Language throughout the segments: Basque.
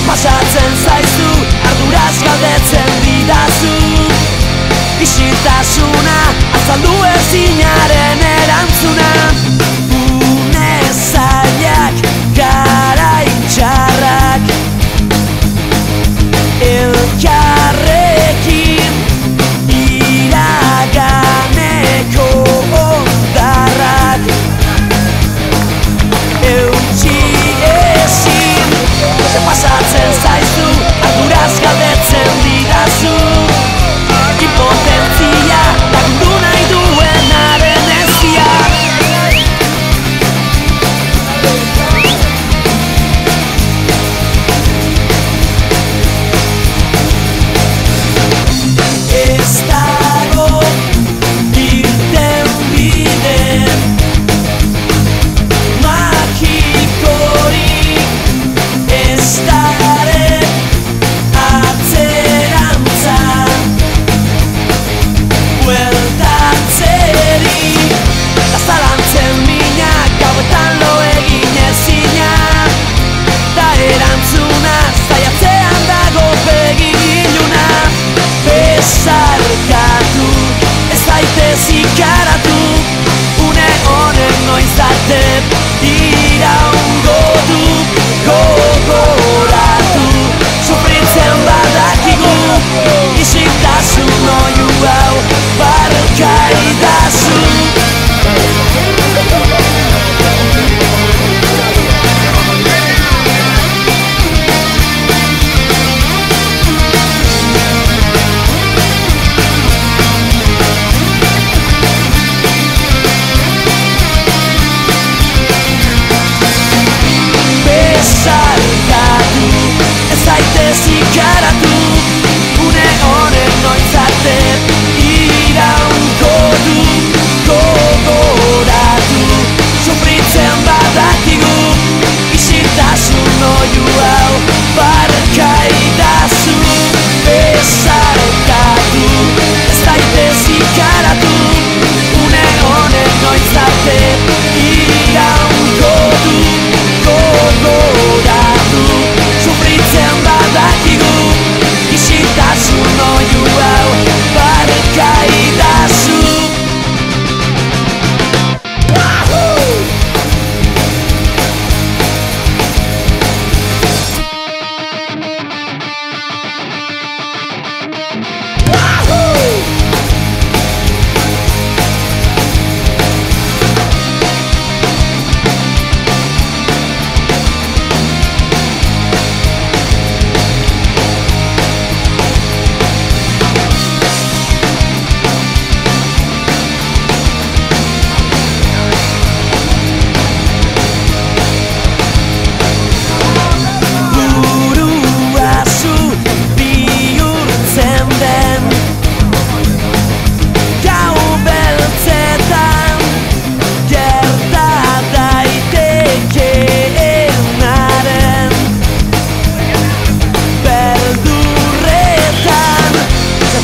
Pasatzen zaizu, arduraz galdetzen didazu Isiltasuna, azaldu ezinaren erantzuna Une zailak, garai txarrak Elkarrekin iraganeko ondarrak Eutsi ezin pasatzen zaizu, arduraz galdetzen didazu Impotentzia, lagundu nahi duenaren ezia Ez dago irten bide magikorik ez daren atzerantza bueltatzeri da zalantzen minak gauetan lo egin ezina da erantzuna zaiatzean dago begi iluna besarkatu ez zaitez ikaratu une honen noiz arte iraungo du gogoratu sufritzen badakigu isiltasun oihu hau barkaidazu besarkatu ez zaitez ikaratu une honen noiz arte iraungo du gogoratu sufritzen badakigu isiltasun oihu hau barkaidazu besarkatu ez zaitez ikaratu une honen noiz arte iraungo du gogoratu sufritzen badakigu isiltasun oihu hau barkaidazu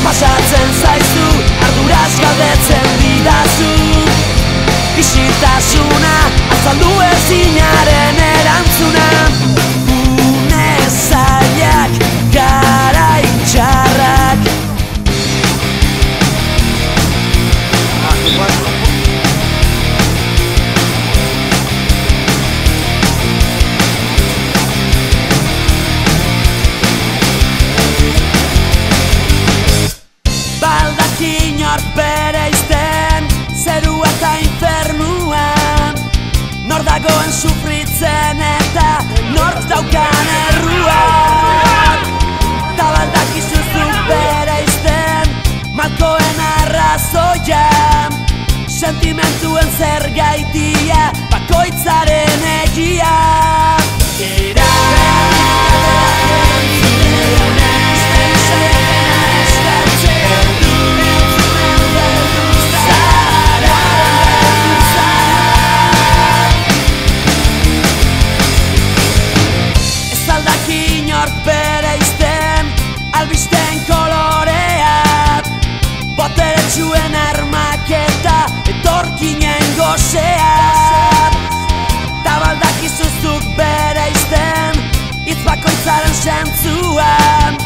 pasatzen zaizu, arduraz galdetzen didazu Isiltasuna, azaldu ezinaren erantzuna Une zailak, garai txarrak Baldak dagoen sufritzen eta nork daukan erruan. Ta baldakizu zuk bereizten malkoen arrazoia, sentimentuen zergaitia bakoitzaren egia. Bereizten albisten koloreak, boteretsuen armak eta etorkinen goseak. Ta baldakizu zuk bereizten hitz bakoitzaren sentzuan,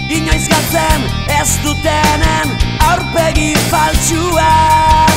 inoiz galtzen ez dutenen aurpegi faltsuak.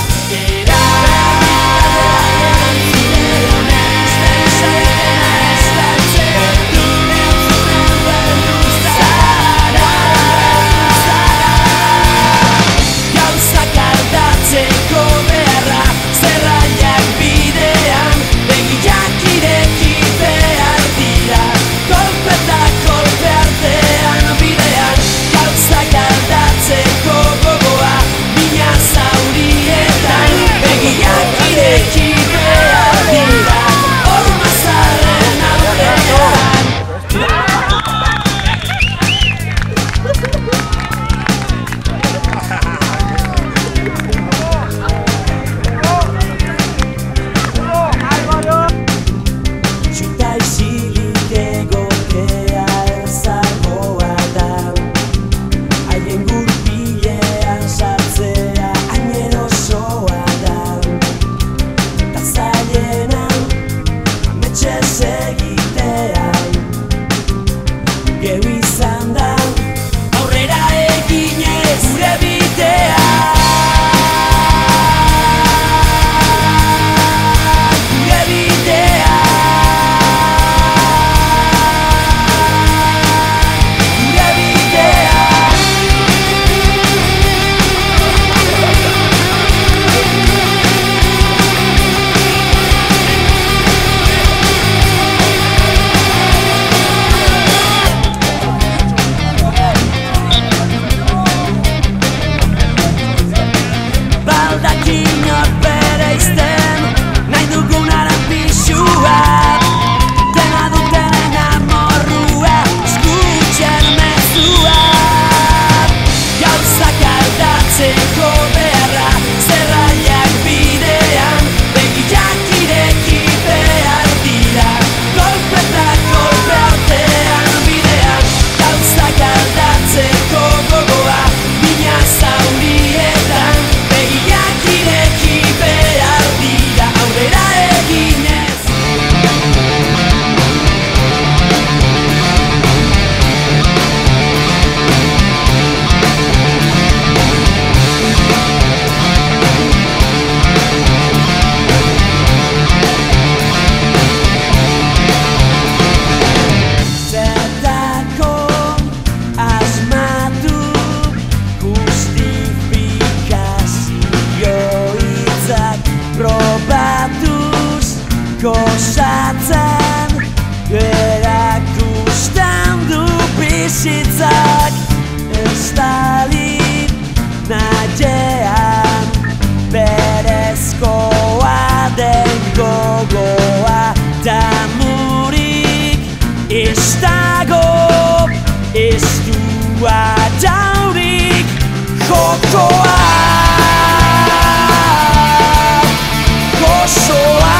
Gozatzen erakusten du bizitzak, ez dalit nahiean berezkoa den gogoa, da murik ez dago, ez dua daurik jokoa. Gozoa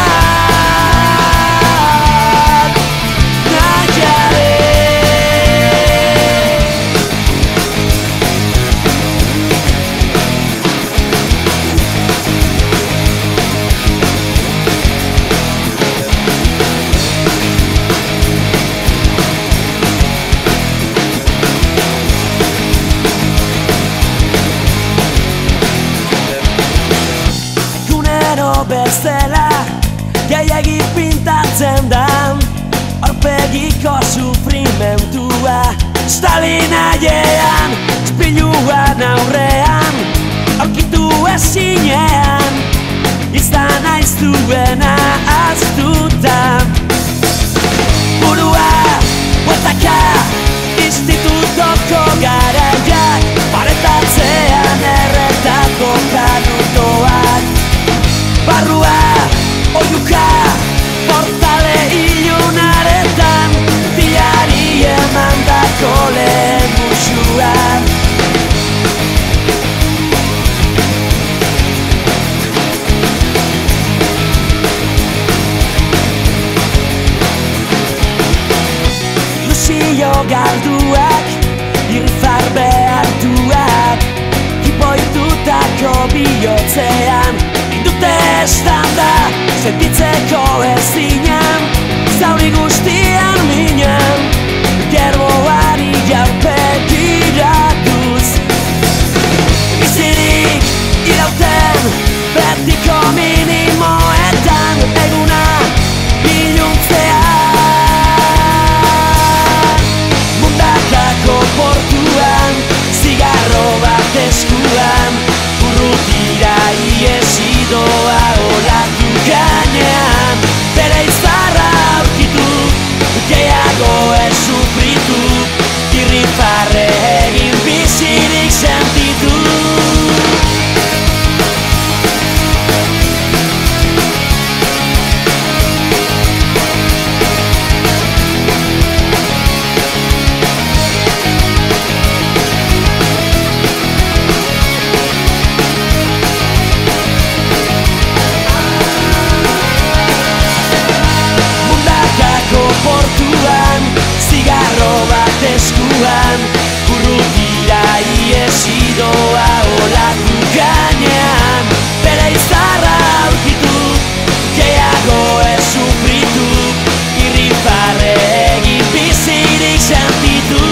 bestela gehiagi pintatzen da aurpegiko sufrimentua, Stalin aiean, ispiluan aurrean aurkitu ezinean, izan aiztuena aztu gainean, urrutira iesi doa olatu gainean. Bere izarra aurkitu, gehiago ez sufritu, irrifarre egin bizirik sentitu.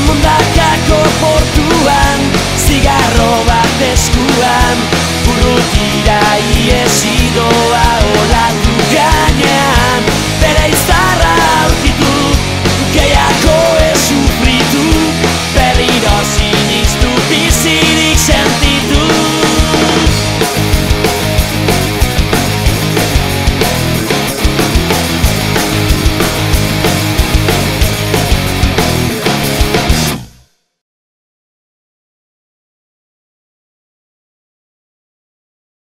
Mundakako portuan, zigarro bat eskuan, urrutira